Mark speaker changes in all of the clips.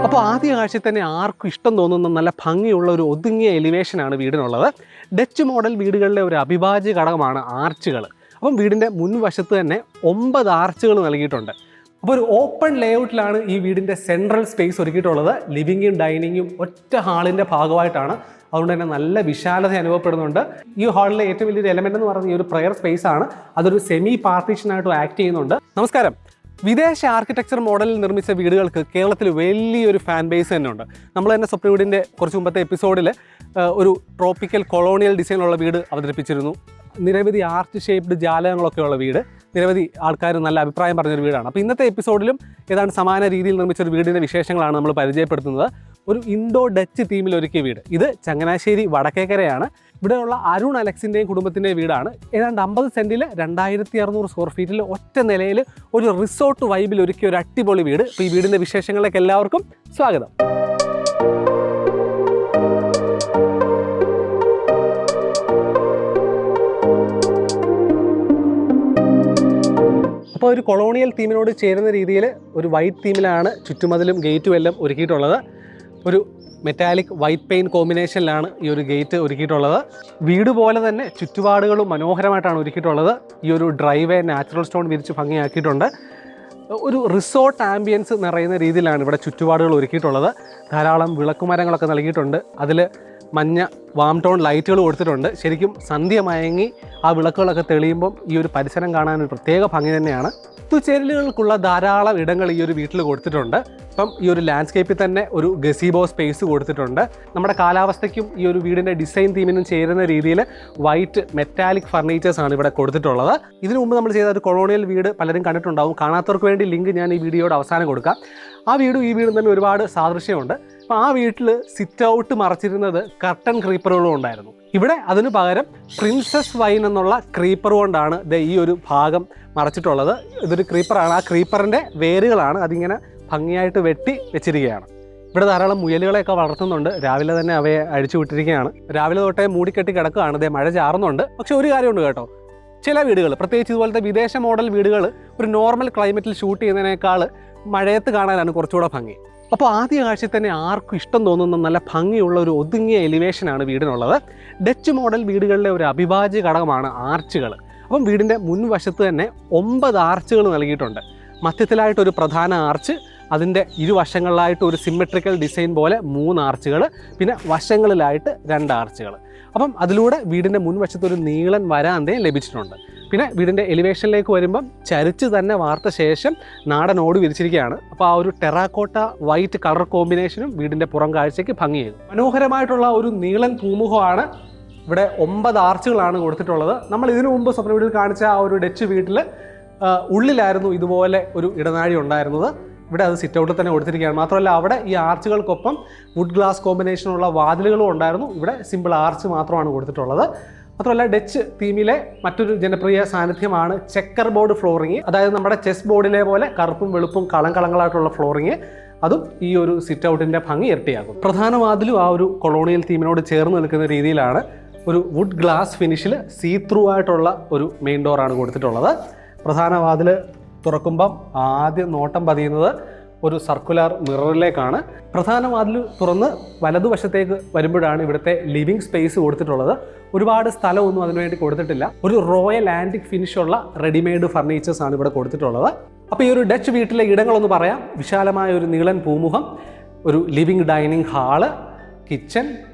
Speaker 1: അപ്പോൾ ആദ്യ കാഴ്ചയിൽ തന്നെ ആർക്കും ഇഷ്ടം തോന്നുന്ന നല്ല ഭംഗിയുള്ള ഒരു ഒതുങ്ങിയ എലിവേഷനാണ് വീടിനുള്ളത്. ഡച്ച് മോഡൽ വീടുകളിലെ ഒരു അവിഭാജ്യ ഘടകമാണ് ആർച്ചുകൾ. അപ്പം വീടിൻ്റെ മുൻവശത്ത് തന്നെ 9 ആർച്ചുകൾ നൽകിയിട്ടുണ്ട്. അപ്പോൾ ഒരു ഓപ്പൺ ലേഔട്ടിലാണ് ഈ വീടിൻ്റെ സെൻട്രൽ സ്പേസ് ഒരുക്കിയിട്ടുള്ളത്. ലിവിങ്ങും ഡൈനിങ്ങും ഒറ്റ ഹാളിൻ്റെ ഭാഗമായിട്ടാണ്. അതുകൊണ്ട് തന്നെ നല്ല വിശാലത അനുഭവപ്പെടുന്നുണ്ട്. ഈ ഹാളിലെ ഏറ്റവും വലിയൊരു എലമെൻ്റ് എന്ന് പറയുന്നത് ഈ ഒരു പ്രെയർ സ്പേസ് ആണ്. അതൊരു സെമി പാർട്ടീഷനായിട്ട് ആക്ട് ചെയ്യുന്നുണ്ട്. നമസ്കാരം. വിദേശ ആർക്കിടെക്ചർ മോഡലിൽ നിർമ്മിച്ച വീടുകൾക്ക് കേരളത്തിൽ വലിയൊരു ഫാൻ ബേസ് തന്നെ ഉണ്ട്. നമ്മൾ തന്നെ സ്വപ്ന വീടിൻ്റെ കുറച്ച് മുമ്പത്തെ എപ്പിസോഡിൽ ഒരു ട്രോപ്പിക്കൽ കൊളോണിയൽ ഡിസൈനുള്ള വീട് അവതരിപ്പിച്ചിരുന്നു. നിരവധി ആർച്ച് ഷേപ്ഡ് ജാലകങ്ങളൊക്കെ ഉള്ള വീട്, നിരവധി ആൾക്കാർ നല്ല അഭിപ്രായം പറഞ്ഞൊരു വീടാണ്. അപ്പോൾ ഇന്നത്തെ എപ്പിസോഡിലും ഏതാണ്ട് സമാന രീതിയിൽ നിർമ്മിച്ചൊരു വീടിൻ്റെ വിശേഷങ്ങളാണ് നമ്മൾ പരിചയപ്പെടുത്തുന്നത്. ഒരു ഇൻഡോ ഡച്ച് തീമിൽ ഒരുക്കിയ വീട്. ഇത് ചങ്ങനാശ്ശേരി വടക്കേക്കരയാണ്. ഇവിടെയുള്ള അരുൺ അലക്സിൻ്റെയും കുടുംബത്തിൻ്റെയും വീടാണ്. ഏതാണ്ട് 50 സെൻറ്റിൽ 2600 സ്ക്വയർ ഫീറ്റിൽ ഒറ്റ നിലയിൽ ഒരു റിസോർട്ട് വൈബിൽ ഒരുക്കിയ ഒരു അടിപൊളി വീട്. അപ്പോൾ ഈ വീടിൻ്റെ വിശേഷങ്ങളിലേക്ക് എല്ലാവർക്കും സ്വാഗതം. അപ്പോൾ ഒരു കൊളോണിയൽ തീമിനോട് ചേരുന്ന രീതിയിൽ ഒരു വൈറ്റ് തീമിലാണ് ചുറ്റുമതിലും ഗേറ്റും എല്ലാം ഒരുക്കിയിട്ടുള്ളത്. ഒരു മെറ്റാലിക് വൈറ്റ് പെയിൻറ്റ് കോമ്പിനേഷനിലാണ് ഈ ഒരു ഗേറ്റ് ഒരുക്കിയിട്ടുള്ളത്. വീട് പോലെ തന്നെ ചുറ്റുപാടുകളും മനോഹരമായിട്ടാണ് ഒരുക്കിയിട്ടുള്ളത്. ഈ ഒരു ഡ്രൈവേ നാച്ചുറൽ സ്റ്റോൺ വിരിച്ച് ഭംഗിയാക്കിയിട്ടുണ്ട്. ഒരു റിസോർട്ട് ആംബിയൻസ് നിറയുന്ന രീതിയിലാണ് ഇവിടെ ചുറ്റുപാടുകൾ ഒരുക്കിയിട്ടുള്ളത്. ധാരാളം വിളക്കുമരങ്ങളൊക്കെ നൽകിയിട്ടുണ്ട്. അതിൽ മഞ്ഞ വാം ടോൺ ലൈറ്റുകൾ കൊടുത്തിട്ടുണ്ട്. ശരിക്കും സന്ധ്യ മയങ്ങി ആ വിളക്കുകളൊക്കെ തെളിയുമ്പം ഈ ഒരു പരിസരം കാണാൻ ഒരു പ്രത്യേക ഭംഗി തന്നെയാണ്. ഒത്തുചേരലുകൾക്കുള്ള ധാരാളം ഇടങ്ങൾ ഈ ഒരു വീട്ടിൽ കൊടുത്തിട്ടുണ്ട്. ഇപ്പം ഈ ഒരു ലാൻഡ്സ്കേപ്പിൽ തന്നെ ഒരു ഗസീബോ സ്പേസ് കൊടുത്തിട്ടുണ്ട്. നമ്മുടെ കാലാവസ്ഥയ്ക്കും ഈ ഒരു വീടിൻ്റെ ഡിസൈൻ തീമിനും ചേരുന്ന രീതിയിൽ വൈറ്റ് മെറ്റാലിക് ഫർണിച്ചേഴ്സാണ് ഇവിടെ കൊടുത്തിട്ടുള്ളത്. ഇതിനു മുമ്പ് നമ്മൾ ചെയ്ത ഒരു കൊളോണിയൽ വീട് പലരും കണ്ടിട്ടുണ്ടാവും. കാണാത്തവർക്ക് വേണ്ടി ലിങ്ക് ഞാൻ ഈ വീഡിയോയുടെ അവസാനം കൊടുക്കാം. ആ വീടും ഈ വീടും തമ്മിൽ ഒരുപാട് സാദൃശ്യമുണ്ട്. അപ്പോൾ ആ വീട്ടിൽ സിറ്റ് ഔട്ട് മറച്ചിരുന്നത് കർട്ടൻ ക്രീപ്പറുകളും ഉണ്ടായിരുന്നു. ഇവിടെ അതിനു പകരം പ്രിൻസസ് വൈൻ എന്നുള്ള ക്രീപ്പർ കൊണ്ടാണ് ഈ ഒരു ഭാഗം മറച്ചിട്ടുള്ളത്. ഇതൊരു ക്രീപ്പറാണ്. ആ ക്രീപ്പറിൻ്റെ വേരുകളാണ് അതിങ്ങനെ ഭംഗിയായിട്ട് വെട്ടി വെച്ചിരിക്കുകയാണ്. ഇവിടെ ധാരാളം മുയലുകളെയൊക്കെ വളർത്തുന്നുണ്ട്. രാവിലെ തന്നെ അവയെ അഴിച്ചു വിട്ടിരിക്കുകയാണ്. രാവിലെ തൊട്ടേ മൂടിക്കെട്ടി കിടക്കുകയാണ്. മഴ ചാറുന്നുണ്ട്. പക്ഷെ ഒരു കാര്യമുണ്ട് കേട്ടോ, ചില വീടുകൾ, പ്രത്യേകിച്ച് ഇതുപോലത്തെ വിദേശ മോഡൽ വീടുകൾ ഒരു നോർമൽ ക്ലൈമറ്റിൽ ഷൂട്ട് ചെയ്യുന്നതിനേക്കാൾ മഴയത്ത് കാണാനാണ് കുറച്ചുകൂടെ ഭംഗി. അപ്പോൾ ആദ്യ കാഴ്ചയിൽ തന്നെ ആർക്കും ഇഷ്ടം തോന്നുന്ന നല്ല ഭംഗിയുള്ള ഒരു ഒതുങ്ങിയ എലിവേഷനാണ് വീടിനുള്ളത്. ഡച്ച് മോഡൽ വീടുകളിലെ ഒരു അവിഭാജ്യ ഘടകമാണ് ആർച്ചുകൾ. അപ്പം വീടിൻ്റെ മുൻവശത്ത് തന്നെ 9 ആർച്ചുകൾ നൽകിയിട്ടുണ്ട്. മധ്യത്തിലായിട്ടൊരു പ്രധാന ആർച്ച്, അതിൻ്റെ ഇരുവശങ്ങളിലായിട്ട് ഒരു സിമെട്രിക്കൽ ഡിസൈൻ പോലെ 3 ആർച്ചുകൾ, പിന്നെ വശങ്ങളിലായിട്ട് 2 ആർച്ചുകൾ. അപ്പം അതിലൂടെ വീടിൻ്റെ മുൻവശത്ത് ഒരു നീളൻ വരാന്തയും ലഭിച്ചിട്ടുണ്ട്. പിന്നെ വീടിൻ്റെ എലിവേഷനിലേക്ക് വരുമ്പം ചരിച്ച് തന്നെ വാർത്ത ശേഷം നാടൻ ഓട് വിരിച്ചിരിക്കുകയാണ്. അപ്പോൾ ആ ഒരു ടെറാക്കോട്ട വൈറ്റ് കളർ കോമ്പിനേഷനും വീടിൻ്റെ പുറം കാഴ്ചയ്ക്ക് ഭംഗിയാകും. മനോഹരമായിട്ടുള്ള ഒരു നീളൻ പൂമുഖമാണ്. ഇവിടെ 9 ആർച്ചുകളാണ് കൊടുത്തിട്ടുള്ളത്. നമ്മൾ ഇതിനു മുമ്പ് സ്വപ്ന വീട്ടിൽ കാണിച്ച ആ ഒരു ഡച്ച് വീട്ടിൽ ഉള്ളിലായിരുന്നു ഇതുപോലെ ഒരു ഇടനാഴി ഉണ്ടായിരുന്നത്. ഇവിടെ അത് സിറ്റ് ഔട്ടിൽ തന്നെ കൊടുത്തിരിക്കുകയാണ്. മാത്രമല്ല അവിടെ ഈ ആർച്ചുകൾക്കൊപ്പം വുഡ് ഗ്ലാസ് കോമ്പിനേഷനുള്ള വാതിലുകളും ഉണ്ടായിരുന്നു. ഇവിടെ സിമ്പിൾ ആർച്ച് മാത്രമാണ് കൊടുത്തിട്ടുള്ളത്. മാത്രമല്ല ഡച്ച് തീമിലെ മറ്റൊരു ജനപ്രിയ സാന്നിധ്യമാണ് ചെക്കർ ബോർഡ് ഫ്ലോറിങ്. അതായത് നമ്മുടെ ചെസ് ബോർഡിലെ പോലെ കറുപ്പും വെളുപ്പും കളങ്ങളായിട്ടുള്ള ഫ്ലോറിങ്. അതും ഈ ഒരു സിറ്റ് ഔട്ടിൻ്റെ ഭംഗി ഇരട്ടിയാകും. പ്രധാന വാതിലും ആ ഒരു കൊളോണിയൽ തീമിനോട് ചേർന്ന് നിൽക്കുന്ന രീതിയിലാണ്. ഒരു വുഡ് ഗ്ലാസ് ഫിനിഷിൽ സീ ത്രൂ ആയിട്ടുള്ള ഒരു മെയിൻ ഡോറാണ് കൊടുത്തിട്ടുള്ളത്. പ്രധാന വാതിൽ തുറക്കുമ്പം ആദ്യം നോട്ടം പതിയുന്നത് ഒരു സർക്കുലർ മിററിലേക്കാണ്. പ്രധാന വാതിൽ തുറന്ന് വലതുവശത്തേക്ക് വരുമ്പോഴാണ് ഇവിടുത്തെ ലിവിങ് സ്പേസ് കൊടുത്തിട്ടുള്ളത്. ഒരുപാട് സ്ഥലമൊന്നും അതിനുവേണ്ടി കൊടുത്തിട്ടില്ല. ഒരു റോയൽ ആൻറ്റിക് ഫിനിഷുള്ള റെഡിമെയ്ഡ് ഫർണിച്ചേഴ്സ് ആണ് ഇവിടെ കൊടുത്തിട്ടുള്ളത്. അപ്പോൾ ഈ ഒരു ഡച്ച് വീട്ടിലെ ഇടങ്ങളൊന്ന് പറയാം. വിശാലമായ ഒരു നീളൻ പൂമുഖം, ഒരു ലിവിങ് ഡൈനിങ് ഹാള്, കിച്ചൺ,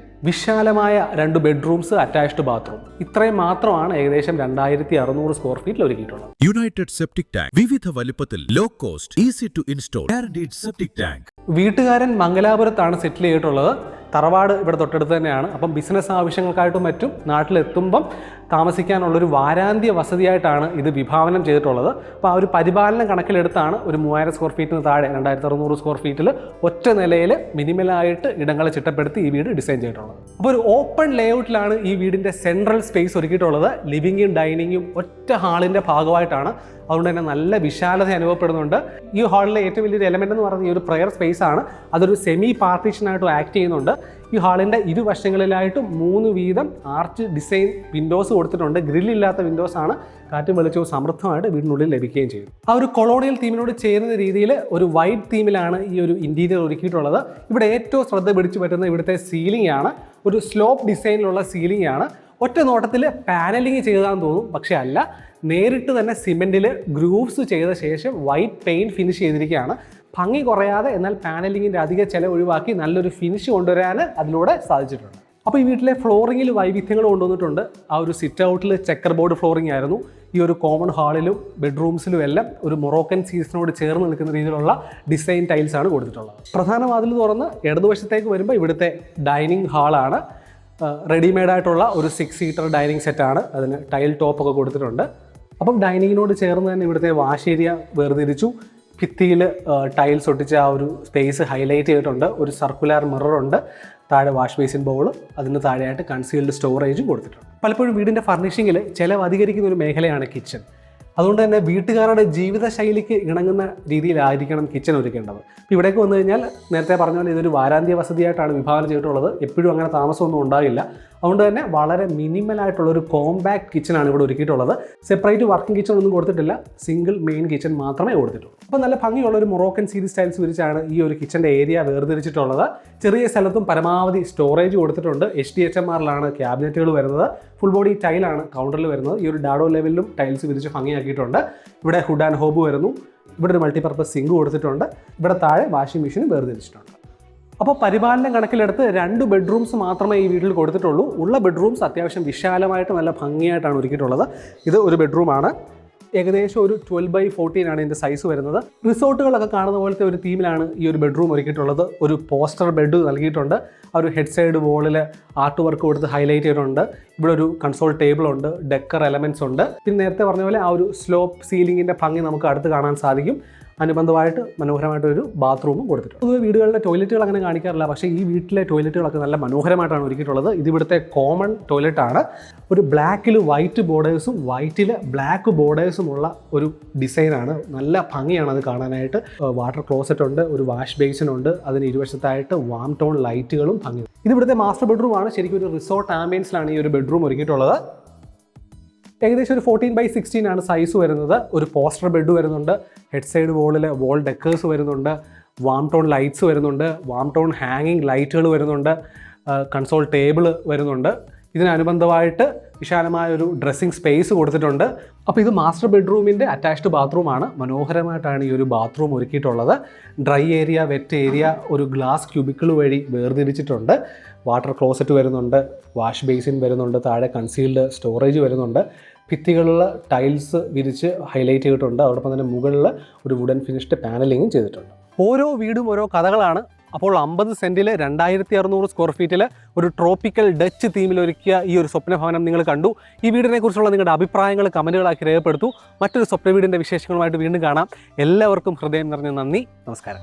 Speaker 1: വിശാലമായ 2 ബെഡ്റൂംസ്, അറ്റാച്ച്ഡ് ബാത്റൂം. ഇത്രയും മാത്രമാണ് ഏകദേശം 2600 സ്ക്വയർ ഫീറ്റിൽ ഒരുക്കിയിട്ടുള്ളത്.
Speaker 2: യുണൈറ്റഡ് സെപ്റ്റിക് ടാങ്ക്, വിവിധ വലുപ്പത്തിൽ, low cost, easy to install, guaranteed septic tank.
Speaker 1: വീട്ടുകാരൻ മംഗലാപുരത്താണ് സെറ്റിൽ ചെയ്തിട്ടുള്ളത്. തറവാട് ഇവിടെ തൊട്ടടുത്ത് തന്നെയാണ്. അപ്പം ബിസിനസ് ആവശ്യങ്ങൾക്കായിട്ടും മറ്റും നാട്ടിലെത്തുമ്പം താമസിക്കാനുള്ളൊരു വാരാന്ത്യ വസതിയായിട്ടാണ് ഇത് വിഭാവനം ചെയ്തിട്ടുള്ളത്. അപ്പോൾ ആ ഒരു പരിപാലനം കണക്കിലെടുത്താണ് ഒരു 3000 സ്ക്വയർ ഫീറ്റിന് താഴെ 2600 സ്ക്വയർ ഫീറ്റിൽ ഒറ്റ നിലയിൽ മിനിമലായിട്ട് ഇടങ്ങളെ ചിട്ടപ്പെടുത്തി ഈ വീട് ഡിസൈൻ ചെയ്തിട്ടുള്ളത്. അപ്പോൾ ഒരു ഓപ്പൺ ലേഔട്ടിലാണ് ഈ വീടിൻ്റെ സെൻട്രൽ സ്പേസ് ഒരുക്കിയിട്ടുള്ളത്. ലിവിങ്ങും ഡൈനിങ്ങും ഒറ്റ ഹാളിൻ്റെ ഭാഗമായിട്ടാണ്. അതുകൊണ്ട് തന്നെ നല്ല വിശാലത അനുഭവപ്പെടുന്നുണ്ട്. ഈ ഹാളിലെ ഏറ്റവും വലിയൊരു എലമെന്റ് എന്ന് പറയുന്നത് ഈ ഒരു പ്രയർ സ്പേസ് ആണ്. അതൊരു സെമി പാർട്ടീഷനായിട്ട് ആക്ട് ചെയ്യുന്നുണ്ട്. ഈ ഹാളിൻ്റെ ഇരുവശങ്ങളിലായിട്ടും 3 വീതം ആർച്ച് ഡിസൈൻ വിൻഡോസ് കൊടുത്തിട്ടുണ്ട്. ഗ്രില്ലില്ലാത്ത വിൻഡോസ് ആണ്. കാറ്റും വെളിച്ചവും സമൃദ്ധമായിട്ട് വീടിനുള്ളിൽ ലഭിക്കുകയും ചെയ്യും. ആ ഒരു കൊളോണിയൽ തീമിനോട് ചേരുന്ന രീതിയിൽ ഒരു വൈറ്റ് തീമിലാണ് ഈ ഒരു ഇന്റീരിയർ ഒരുക്കിയിട്ടുള്ളത്. ഇവിടെ ഏറ്റവും ശ്രദ്ധ പിടിച്ചു പറ്റുന്ന ഇവിടുത്തെ സീലിംഗ് ആണ്. ഒരു സ്ലോപ്പ് ഡിസൈനിലുള്ള സീലിംഗ് ആണ്. ഒറ്റ നോട്ടത്തിൽ പാനലിംഗ് ചെയ്തതാണെന്ന് തോന്നും, പക്ഷേ അല്ല. നേരിട്ട് തന്നെ സിമെൻറ്റിൽ ഗ്രൂവ്സ് ചെയ്ത ശേഷം വൈറ്റ് പെയിൻറ്റ് ഫിനിഷ് ചെയ്തിരിക്കുകയാണ്. ഭംഗി കുറയാതെ എന്നാൽ പാനലിങ്ങിൻ്റെ അധിക ചിലവ് ഒഴിവാക്കി നല്ലൊരു ഫിനിഷ് കൊണ്ടുവരാൻ അതിലൂടെ സാധിച്ചിട്ടുണ്ട്. അപ്പോൾ ഈ വീട്ടിലെ ഫ്ലോറിങ്ങിൽ വൈവിധ്യങ്ങൾ കൊണ്ടുവന്നിട്ടുണ്ട്. ആ ഒരു സിറ്റ് ഔട്ടിൽ ചെക്കർ ബോർഡ് ഫ്ലോറിംഗ് ആയിരുന്നു. ഈ ഒരു കോമൺ ഹാളിലും ബെഡ്റൂംസിലും എല്ലാം ഒരു മൊറോക്കൻ സീസണോട് ചേർന്ന് നിൽക്കുന്ന രീതിയിലുള്ള ഡിസൈൻ ടൈൽസ് ആണ് കൊടുത്തിട്ടുള്ളത്. പ്രധാന വാതിൽ തുറന്ന് ഇടതുവശത്തേക്ക് വരുമ്പോൾ ഇവിടുത്തെ ഡൈനിങ് ഹാളാണ്. റെഡിമെയ്ഡായിട്ടുള്ള ഒരു 6 സീറ്റർ ഡൈനിങ് സെറ്റാണ്. അതിന് ടൈൽ ടോപ്പൊക്കെ കൊടുത്തിട്ടുണ്ട്. അപ്പം ഡൈനിങ്ങിനോട് ചേർന്ന് തന്നെ ഇവിടുത്തെ വാഷ് ഏരിയ വേർതിരിച്ചു. ഭിത്തിയിൽ ടൈൽസ് ഒട്ടിച്ച ആ ഒരു സ്പേസ് ഹൈലൈറ്റ് ചെയ്തിട്ടുണ്ട്. ഒരു സർക്കുലർ മിററുണ്ട്. താഴെ വാഷ് ബേസിൻ ബൗൾ, അതിന് താഴെയായിട്ട് കൺസീൽഡ് സ്റ്റോറേജും കൊടുത്തിട്ടുണ്ട്. പലപ്പോഴും വീടിൻ്റെ ഫർണിഷിങ്ങിൽ ചിലവ് അധികരിക്കുന്ന ഒരു മേഖലയാണ് കിച്ചൺ. അതുകൊണ്ട് തന്നെ വീട്ടുകാരുടെ ജീവിതശൈലിക്ക് ഇണങ്ങുന്ന രീതിയിലായിരിക്കണം കിച്ചൺ ഒരുക്കേണ്ടത്. ഇപ്പോൾ ഇവിടേക്ക് വന്നു കഴിഞ്ഞാൽ നേരത്തെ പറഞ്ഞ പോലെ ഇതൊരു വാരാന്ത്യ വസതിയായിട്ടാണ് വിഭാവനം ചെയ്തിട്ടുള്ളത്. എപ്പോഴും അങ്ങനെ താമസമൊന്നും ഉണ്ടാകില്ല. അതുകൊണ്ട് തന്നെ വളരെ മിനിമലായിട്ടുള്ള ഒരു കോമ്പാക്ട് കിച്ചണാണ് ഇവിടെ ഒരുക്കിയിട്ടുള്ളത്. സെപ്പറേറ്റ് വർക്കിംഗ് കിച്ചൺ ഒന്നും കൊടുത്തിട്ടില്ല. സിംഗിൾ മെയിൻ കിച്ചൺ മാത്രമേ കൊടുത്തിട്ടുള്ളൂ. അപ്പോൾ നല്ല ഭംഗിയുള്ള ഒരു മൊറോക്കൻ സീരീസ് ടൈൽസ് വിരിച്ചാണ് ഈ ഒരു കിച്ചൻ്റെ ഏരിയ വേർതിരിച്ചിട്ടുള്ളത്. ചെറിയ സ്ഥലത്തും പരമാവധി സ്റ്റോറേജ് കൊടുത്തിട്ടുണ്ട്. HDHMR ക്യാബിനറ്റുകൾ വരുന്നത്. ഫുൾ ബോഡി ടൈലാണ് കൗണ്ടറിൽ വരുന്നത്. ഈ ഒരു ഡാഡോ ലെവലിലും ടൈൽസ് വിരിച്ച് ഭംഗിയാക്കിയിട്ടുണ്ട്. ഇവിടെ ഹുഡ് ആൻഡ് ഹോബ് വരുന്നു. ഇവിടെ ഒരു മൾട്ടിപർപ്പസ് സിങ്ക് കൊടുത്തിട്ടുണ്ട്. ഇവിടെ താഴെ വാഷിംഗ് മെഷീൻ വേർതിരിച്ചിട്ടുണ്ട്. അപ്പോൾ പരിപാലനം കണക്കിലെടുത്ത് 2 ബെഡ്റൂംസ് മാത്രമേ ഈ വീട്ടിൽ കൊടുത്തിട്ടുള്ളൂ. ഉള്ള ബെഡ്റൂംസ് അത്യാവശ്യം വിശാലമായിട്ട് നല്ല ഭംഗിയായിട്ടാണ് ഒരുക്കിയിട്ടുള്ളത്. ഇത് ഒരു ബെഡ്റൂമാണ്. ഏകദേശം ഒരു 12x14 ആണ് ഇതിൻ്റെ സൈസ് വരുന്നത്. റിസോർട്ടുകളൊക്കെ കാണുന്ന പോലത്തെ ഒരു തീമിലാണ് ഈ ഒരു ബെഡ്റൂം ഒരുക്കിയിട്ടുള്ളത്. ഒരു പോസ്റ്റർ ബെഡ് നൽകിയിട്ടുണ്ട്. ആ ഒരു ഹെഡ് സൈഡ് വോളിൽ ആർട്ട് വർക്ക് കൊടുത്ത് ഹൈലൈറ്റ് ചെയ്തിട്ടുണ്ട്. ഇവിടെ ഒരു കൺസോൾ ടേബിൾ ഉണ്ട്. ഡെക്കർ എലമെൻറ്റ്സ് ഉണ്ട്. പിന്നെ നേരത്തെ പറഞ്ഞ പോലെ ആ ഒരു സ്ലോപ്പ് സീലിങ്ങിൻ്റെ ഭംഗി നമുക്ക് അടുത്ത് കാണാൻ സാധിക്കും. അനുബന്ധമായിട്ട് മനോഹരമായിട്ടൊരു ബാത്റൂമും കൊടുത്തിട്ടുണ്ട്. പൊതുവെ വീടുകളിലെ ടോയ്ലറ്റുകൾ അങ്ങനെ കാണിക്കാറില്ല, പക്ഷേ ഈ വീട്ടിലെ ടോയ്ലറ്റുകളൊക്കെ നല്ല മനോഹരമായിട്ടാണ് ഒരുക്കിയിട്ടുള്ളത്. ഇതിവിടുത്തെ കോമൺ ടോയ്ലറ്റാണ്. ഒരു ബ്ലാക്കിൽ വൈറ്റ് ബോർഡേഴ്സും വൈറ്റിൽ ബ്ലാക്ക് ബോർഡേഴ്സുമുള്ള ഒരു ഡിസൈനാണ്. നല്ല ഭംഗിയാണ് അത് കാണാനായിട്ട്. വാട്ടർ ക്ലോസറ്റ് ഉണ്ട്. ഒരു വാഷ് ബേസിൻ ഉണ്ട്. അതിന് ഇരുവശത്തായിട്ട് വാം ടോൺ ലൈറ്റുകളും ഭംഗി. ഇതിവിടുത്തെ മാസ്റ്റർ ബെഡ്റൂമാണ്. ശരിക്കും ഒരു റിസോർട്ട് ആംബിയൻസിലാണ് ഈ ഒരു ബെഡ്റൂം ഒരുക്കിയിട്ടുള്ളത്. ഏകദേശം ഒരു 14x16 ആണ് സൈസ് വരുന്നത്. ഒരു പോസ്റ്റർ ബെഡ് വരുന്നുണ്ട്. ഹെഡ് സൈഡ് വോളിൽ വാൾ ഡെക്കേഴ്സ് വരുന്നുണ്ട്. വാം ടോൺ ലൈറ്റ്സ് വരുന്നുണ്ട്. വാം ടോൺ ഹാങ്ങിങ് ലൈറ്റുകൾ വരുന്നുണ്ട്. കൺസോൾ ടേബിൾ വരുന്നുണ്ട്. ഇതിനനുബന്ധമായിട്ട് വിശാലമായ ഒരു ഡ്രസ്സിംഗ് സ്പേസ് കൊടുത്തിട്ടുണ്ട്. അപ്പോൾ ഇത് മാസ്റ്റർ ബെഡ്റൂമിൻ്റെ അറ്റാച്ച്ഡ് ബാത്റൂമാണ്. മനോഹരമായിട്ടാണ് ഈ ഒരു ബാത്റൂം ഒരുക്കിയിട്ടുള്ളത്. ഡ്രൈ ഏരിയ, വെറ്റ് ഏരിയ ഒരു ഗ്ലാസ് ക്യൂബിക്കിൾ വഴി വേർതിരിച്ചിട്ടുണ്ട്. വാട്ടർ ക്ലോസറ്റ് വരുന്നുണ്ട്. വാഷ് ബേസിൻ വരുന്നുണ്ട്. താഴെ കൺസീൽഡ് സ്റ്റോറേജ് വരുന്നുണ്ട്. ഭിത്തികളിൽ ടൈൽസ് വിരിച്ച് ഹൈലൈറ്റ് ചെയ്തിട്ടുണ്ട്. അതോടൊപ്പം തന്നെ മുകളിൽ ഒരു വുഡൻ ഫിനിഷ്ഡ് പാനലിങ്ങും ചെയ്തിട്ടുണ്ട്. ഓരോ വീടും ഓരോ കഥകളാണ്. അപ്പോൾ 50 സെൻറ്റിൽ 2600 സ്ക്വയർ ഫീറ്റിൽ ഒരു ട്രോപ്പിക്കൽ ഡച്ച് തീമിൽ ഒരുക്കിയ ഈ ഒരു സ്വപ്നഭവനം നിങ്ങൾ കണ്ടു. ഈ വീടിനെ കുറിച്ചുള്ള നിങ്ങളുടെ അഭിപ്രായങ്ങൾ കമൻറ്റുകളാക്കി രേഖപ്പെടുത്തൂ. മറ്റൊരു സ്വപ്ന വീടിൻ്റെ വിശേഷങ്ങളുമായിട്ട് വീണ്ടും കാണാം. എല്ലാവർക്കും ഹൃദയം നിറഞ്ഞ നന്ദി. നമസ്കാരം.